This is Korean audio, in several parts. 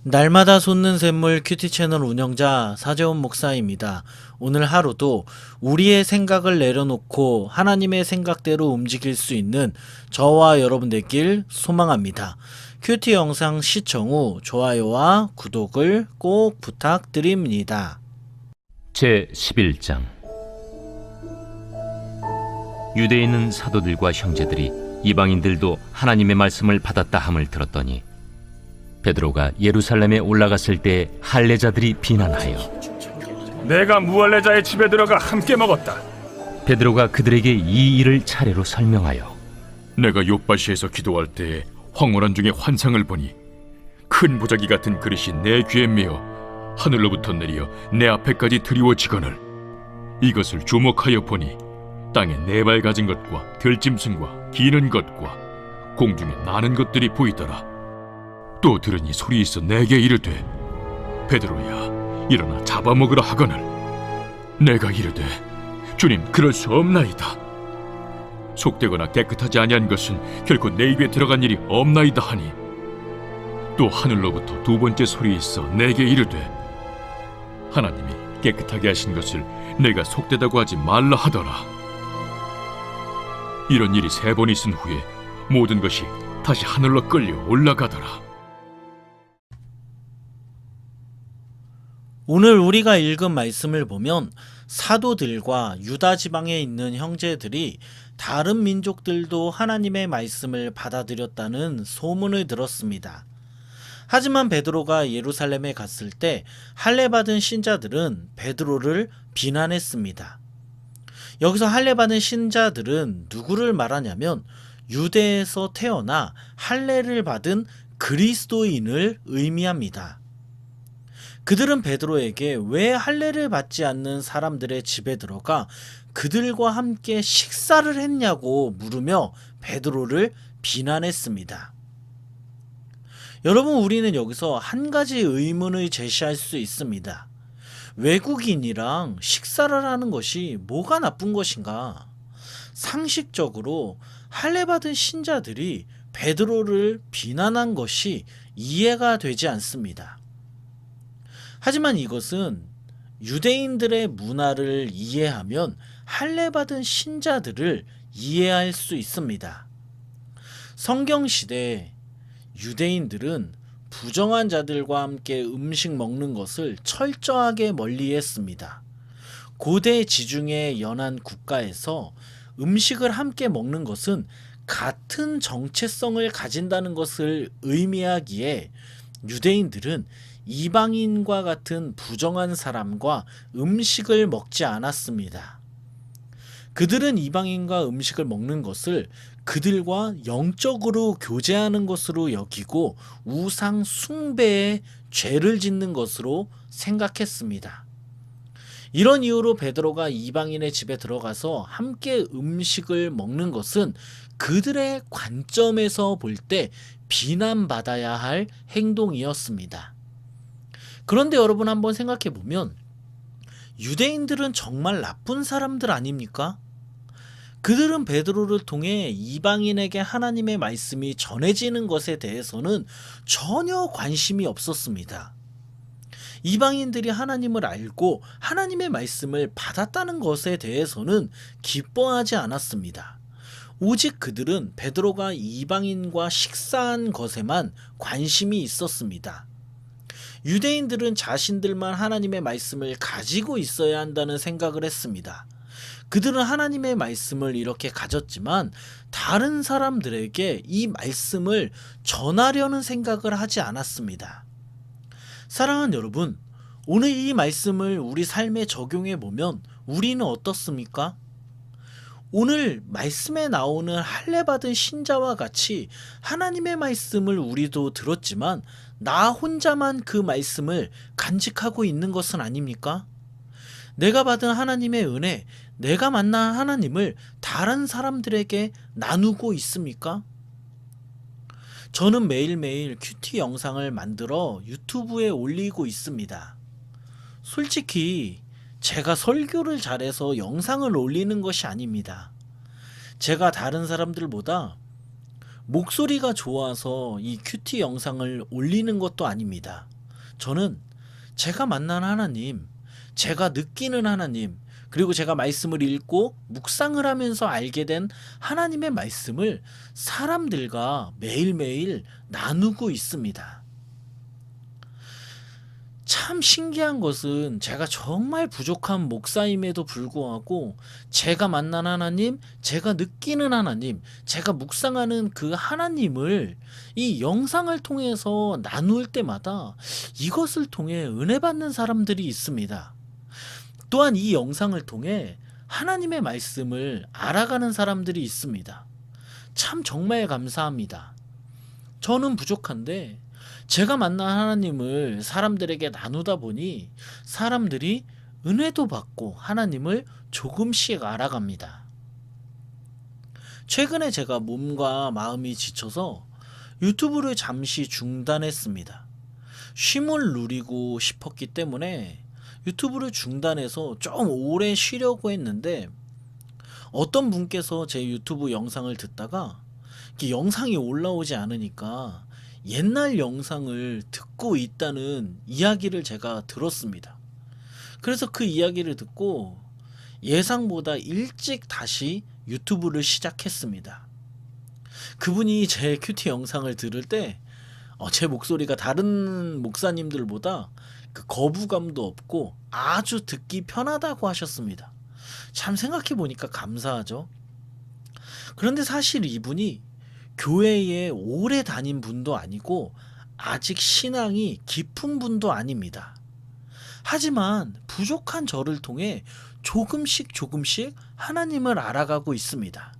날마다 솟는 샘물 큐티 채널 운영자 사재원 목사입니다. 오늘 하루도 우리의 생각을 내려놓고 하나님의 생각대로 움직일 수 있는 저와 여러분 되길 소망합니다. 큐티 영상 시청 후 좋아요와 구독을 꼭 부탁드립니다. 제 11장. 유대에 있는 사도들과 형제들이 이방인들도 하나님의 말씀을 받았다 함을 들었더니 베드로가 예루살렘에 올라갔을 때 할례자들이 비난하여 내가 무할례자의 집에 들어가 함께 먹었다. 베드로가 그들에게 이 일을 차례로 설명하여 내가 욥바시에서 기도할 때에 황홀한 중에 환상을 보니 큰 보자기 같은 그릇이 내 귀에 메어 하늘로부터 내려 내 앞에까지 드리워지거늘 이것을 주목하여 보니 땅에 네 발 가진 것과 들짐승과 기는 것과 공중에 나는 것들이 보이더라. 또 들으니 소리 있어 내게 이르되 베드로야 일어나 잡아먹으라 하거늘 내가 이르되 주님 그럴 수 없나이다. 속되거나 깨끗하지 아니한 것은 결코 내 입에 들어간 일이 없나이다 하니 또 하늘로부터 두 번째 소리 있어 내게 이르되 하나님이 깨끗하게 하신 것을 내가 속되다고 하지 말라 하더라. 이런 일이 세 번 있은 후에 모든 것이 다시 하늘로 끌려 올라가더라. 오늘 우리가 읽은 말씀을 보면 사도들과 유다 지방에 있는 형제들이 다른 민족들도 하나님의 말씀을 받아들였다는 소문을 들었습니다. 하지만 베드로가 예루살렘에 갔을 때 할례받은 신자들은 베드로를 비난했습니다. 여기서 할례받은 신자들은 누구를 말하냐면 유대에서 태어나 할례를 받은 그리스도인을 의미합니다. 그들은 베드로에게 왜 할례를 받지 않는 사람들의 집에 들어가 그들과 함께 식사를 했냐고 물으며 베드로를 비난했습니다. 여러분, 우리는 여기서 한 가지 의문을 제시할 수 있습니다. 외국인이랑 식사를 하는 것이 뭐가 나쁜 것인가? 상식적으로 할례받은 신자들이 베드로를 비난한 것이 이해가 되지 않습니다. 하지만 이것은 유대인들의 문화를 이해하면 할례받은 신자들을 이해할 수 있습니다. 성경시대 유대인들은 부정한 자들과 함께 음식 먹는 것을 철저하게 멀리했습니다. 고대 지중해 연안 국가에서 음식을 함께 먹는 것은 같은 정체성을 가진다는 것을 의미하기에 유대인들은 이방인과 같은 부정한 사람과 음식을 먹지 않았습니다. 그들은 이방인과 음식을 먹는 것을 그들과 영적으로 교제하는 것으로 여기고 우상 숭배에 죄를 짓는 것으로 생각했습니다. 이런 이유로 베드로가 이방인의 집에 들어가서 함께 음식을 먹는 것은 그들의 관점에서 볼 때 비난받아야 할 행동이었습니다. 그런데 여러분 한번 생각해 보면 유대인들은 정말 나쁜 사람들 아닙니까? 그들은 베드로를 통해 이방인에게 하나님의 말씀이 전해지는 것에 대해서는 전혀 관심이 없었습니다. 이방인들이 하나님을 알고 하나님의 말씀을 받았다는 것에 대해서는 기뻐하지 않았습니다. 오직 그들은 베드로가 이방인과 식사한 것에만 관심이 있었습니다. 유대인들은 자신들만 하나님의 말씀을 가지고 있어야 한다는 생각을 했습니다. 그들은 하나님의 말씀을 이렇게 가졌지만 다른 사람들에게 이 말씀을 전하려는 생각을 하지 않았습니다. 사랑하는 여러분, 오늘 이 말씀을 우리 삶에 적용해 보면 우리는 어떻습니까? 오늘 말씀에 나오는 할례받은 신자와 같이 하나님의 말씀을 우리도 들었지만 나 혼자만 그 말씀을 간직하고 있는 것은 아닙니까? 내가 받은 하나님의 은혜, 내가 만난 하나님을 다른 사람들에게 나누고 있습니까? 저는 매일매일 큐티 영상을 만들어 유튜브에 올리고 있습니다. 솔직히 제가 설교를 잘해서 영상을 올리는 것이 아닙니다. 제가 다른 사람들보다 목소리가 좋아서 이 큐티 영상을 올리는 것도 아닙니다. 저는 제가 만난 하나님, 제가 느끼는 하나님, 그리고 제가 말씀을 읽고 묵상을 하면서 알게 된 하나님의 말씀을 사람들과 매일매일 나누고 있습니다. 참 신기한 것은 제가 정말 부족한 목사임에도 불구하고 제가 만난 하나님, 제가 느끼는 하나님, 제가 묵상하는 그 하나님을 이 영상을 통해서 나눌 때마다 이것을 통해 은혜 받는 사람들이 있습니다. 또한 이 영상을 통해 하나님의 말씀을 알아가는 사람들이 있습니다. 참 정말 감사합니다. 저는 부족한데 제가 만난 하나님을 사람들에게 나누다 보니 사람들이 은혜도 받고 하나님을 조금씩 알아갑니다. 최근에 제가 몸과 마음이 지쳐서 유튜브를 잠시 중단했습니다. 쉼을 누리고 싶었기 때문에 유튜브를 중단해서 좀 오래 쉬려고 했는데 어떤 분께서 제 유튜브 영상을 듣다가 영상이 올라오지 않으니까 옛날 영상을 듣고 있다는 이야기를 제가 들었습니다. 그래서 그 이야기를 듣고 예상보다 일찍 다시 유튜브를 시작했습니다. 그분이 제 큐티 영상을 들을 때 제 목소리가 다른 목사님들보다 그 거부감도 없고 아주 듣기 편하다고 하셨습니다. 참 생각해 보니까 감사하죠. 그런데 사실 이분이 교회에 오래 다닌 분도 아니고 아직 신앙이 깊은 분도 아닙니다. 하지만 부족한 저를 통해 조금씩 하나님을 알아가고 있습니다.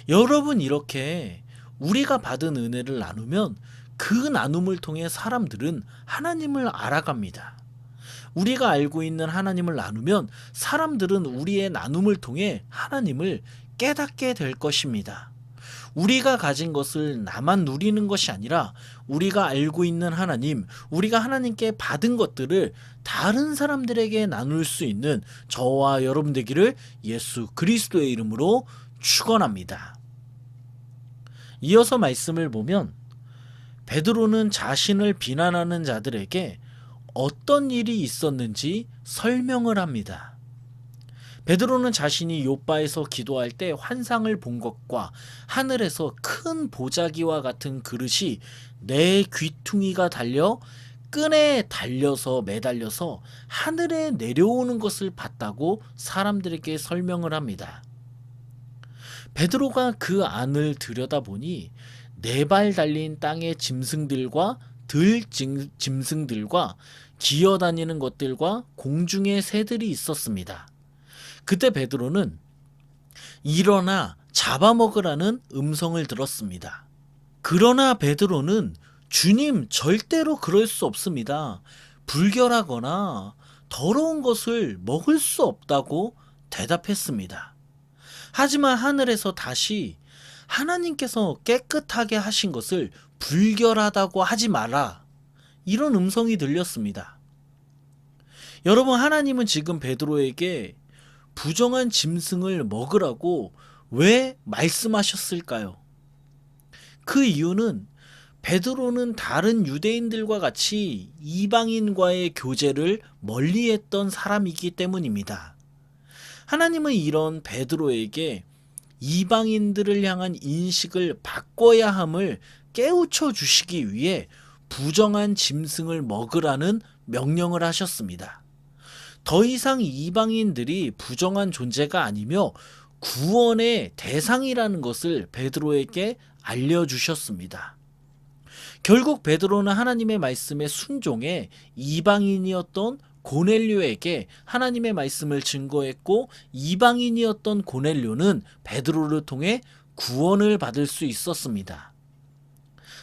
여러분, 이렇게 우리가 받은 은혜를 나누면 그 나눔을 통해 사람들은 하나님을 알아갑니다. 우리가 알고 있는 하나님을 나누면 사람들은 우리의 나눔을 통해 하나님을 깨닫게 될 것입니다. 우리가 가진 것을 나만 누리는 것이 아니라 우리가 알고 있는 하나님, 우리가 하나님께 받은 것들을 다른 사람들에게 나눌 수 있는 저와 여러분 되기를 예수 그리스도의 이름으로 축원합니다. 이어서 말씀을 보면 베드로는 자신을 비난하는 자들에게 어떤 일이 있었는지 설명을 합니다. 베드로는 자신이 욥바에서 기도할 때 환상을 본 것과 하늘에서 큰 보자기와 같은 그릇이 내 귀퉁이가 달려 끈에 달려서 매달려서 하늘에 내려오는 것을 봤다고 사람들에게 설명을 합니다. 베드로가 그 안을 들여다보니 4발 달린 땅의 짐승들과 짐승들과 기어다니는 것들과 공중의 새들이 있었습니다. 그때 베드로는 일어나 잡아먹으라는 음성을 들었습니다. 그러나 베드로는 주님, 절대로 그럴 수 없습니다. 불결하거나 더러운 것을 먹을 수 없다고 대답했습니다. 하지만 하늘에서 다시 하나님께서 깨끗하게 하신 것을 불결하다고 하지 마라, 이런 음성이 들렸습니다. 여러분, 하나님은 지금 베드로에게 부정한 짐승을 먹으라고 왜 말씀하셨을까요? 그 이유는 베드로는 다른 유대인들과 같이 이방인과의 교제를 멀리했던 사람이기 때문입니다. 하나님은 이런 베드로에게 이방인들을 향한 인식을 바꿔야 함을 깨우쳐 주시기 위해 부정한 짐승을 먹으라는 명령을 하셨습니다. 더 이상 이방인들이 부정한 존재가 아니며 구원의 대상이라는 것을 베드로에게 알려주셨습니다. 결국 베드로는 하나님의 말씀에 순종해 이방인이었던 고넬료에게 하나님의 말씀을 증거했고, 이방인이었던 고넬료는 베드로를 통해 구원을 받을 수 있었습니다.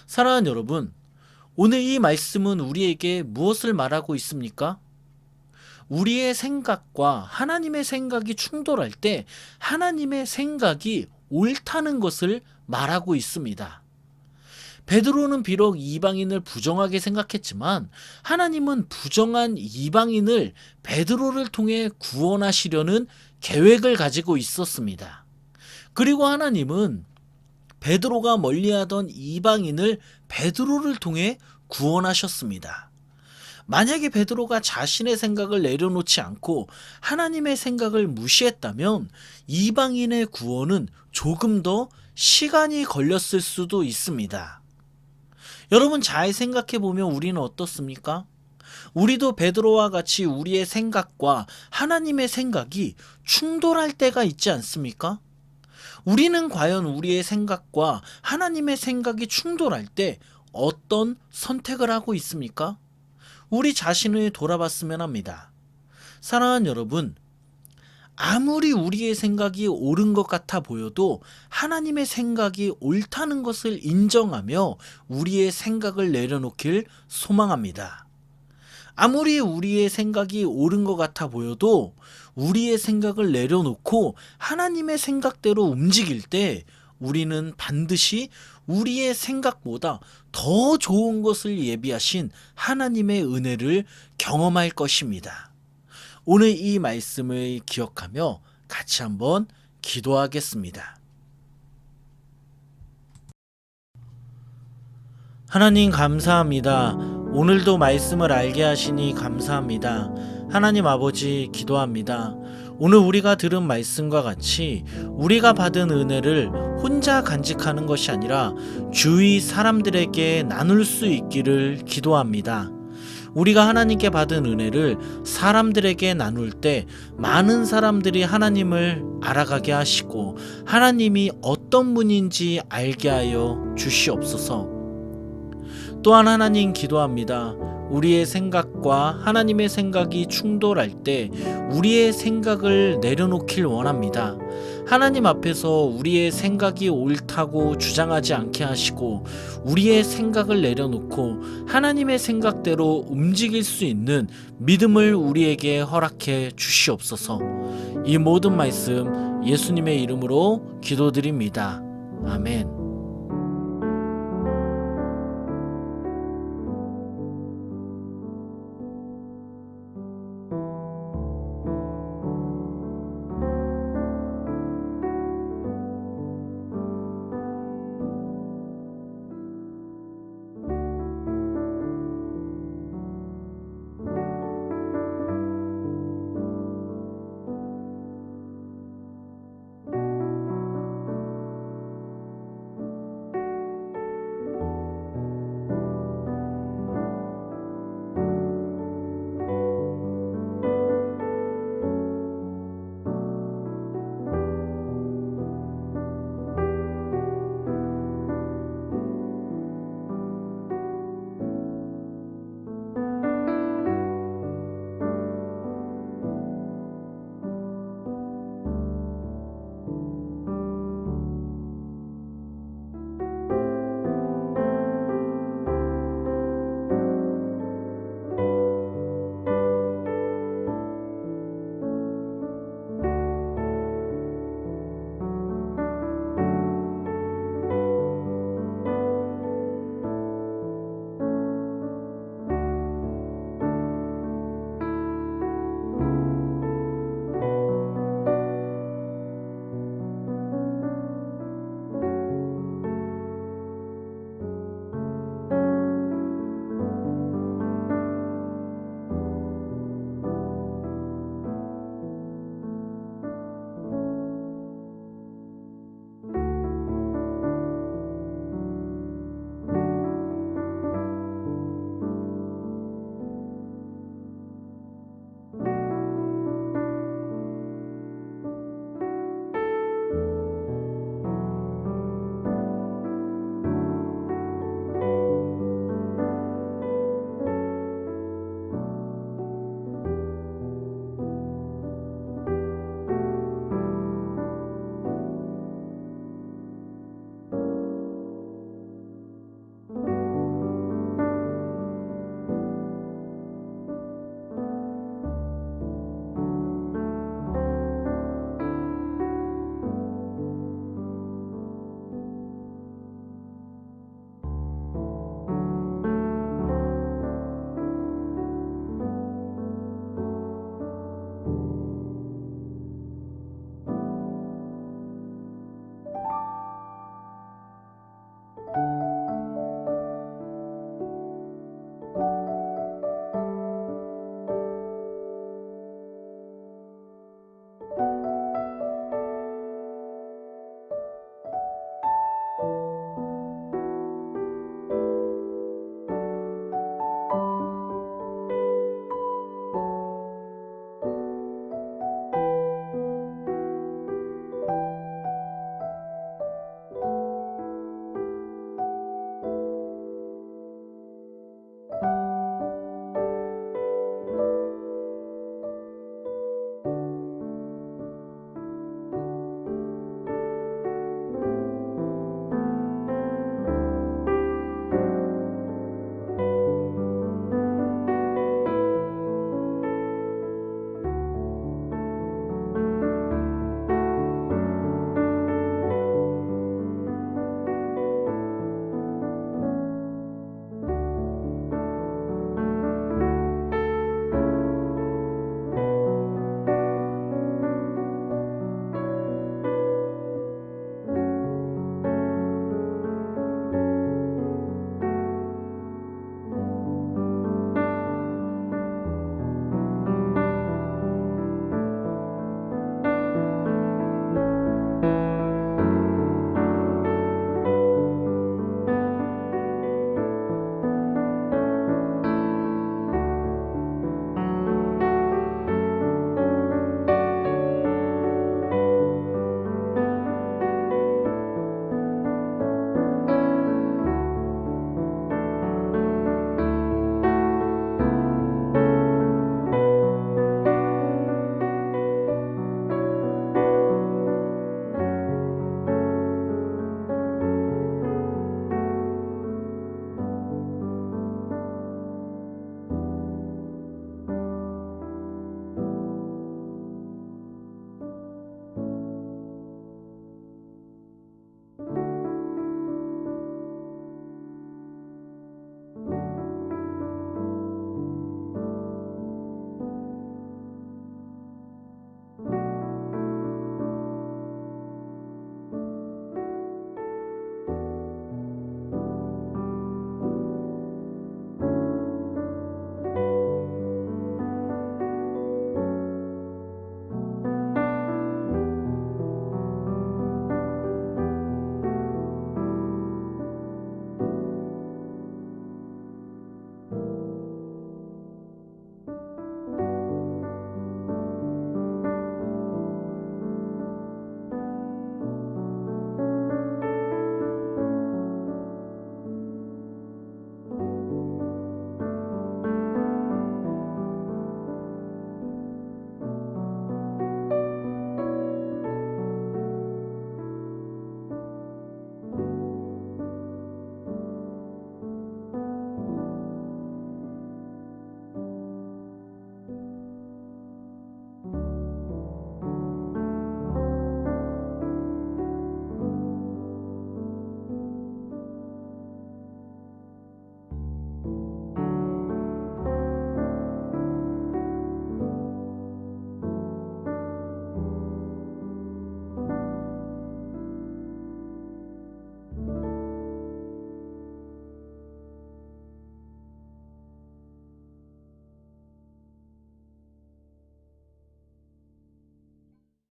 사랑하는 여러분, 오늘 이 말씀은 우리에게 무엇을 말하고 있습니까? 우리의 생각과 하나님의 생각이 충돌할 때 하나님의 생각이 옳다는 것을 말하고 있습니다. 베드로는 비록 이방인을 부정하게 생각했지만 하나님은 부정한 이방인을 베드로를 통해 구원하시려는 계획을 가지고 있었습니다. 그리고 하나님은 베드로가 멀리하던 이방인을 베드로를 통해 구원하셨습니다. 만약에 베드로가 자신의 생각을 내려놓지 않고 하나님의 생각을 무시했다면 이방인의 구원은 조금 더 시간이 걸렸을 수도 있습니다. 여러분 잘 생각해 보면 우리는 어떻습니까? 우리도 베드로와 같이 우리의 생각과 하나님의 생각이 충돌할 때가 있지 않습니까? 우리는 과연 우리의 생각과 하나님의 생각이 충돌할 때 어떤 선택을 하고 있습니까? 우리 자신을 돌아봤으면 합니다. 사랑하는 여러분, 아무리 우리의 생각이 옳은 것 같아 보여도 하나님의 생각이 옳다는 것을 인정하며 우리의 생각을 내려놓길 소망합니다. 아무리 우리의 생각이 옳은 것 같아 보여도 우리의 생각을 내려놓고 하나님의 생각대로 움직일 때 우리는 반드시 우리의 생각보다 더 좋은 것을 예비하신 하나님의 은혜를 경험할 것입니다. 오늘 이 말씀을 기억하며 같이 한번 기도하겠습니다. 하나님 감사합니다. 오늘도 말씀을 알게 하시니 감사합니다. 하나님 아버지 기도합니다. 오늘 우리가 들은 말씀과 같이 우리가 받은 은혜를 혼자 간직하는 것이 아니라 주위 사람들에게 나눌 수 있기를 기도합니다. 우리가 하나님께 받은 은혜를 사람들에게 나눌 때 많은 사람들이 하나님을 알아가게 하시고 하나님이 어떤 분인지 알게 하여 주시옵소서. 또한 하나님 기도합니다. 우리의 생각과 하나님의 생각이 충돌할 때 우리의 생각을 내려놓길 원합니다. 하나님 앞에서 우리의 생각이 옳다고 주장하지 않게 하시고 우리의 생각을 내려놓고 하나님의 생각대로 움직일 수 있는 믿음을 우리에게 허락해 주시옵소서. 이 모든 말씀 예수님의 이름으로 기도드립니다. 아멘.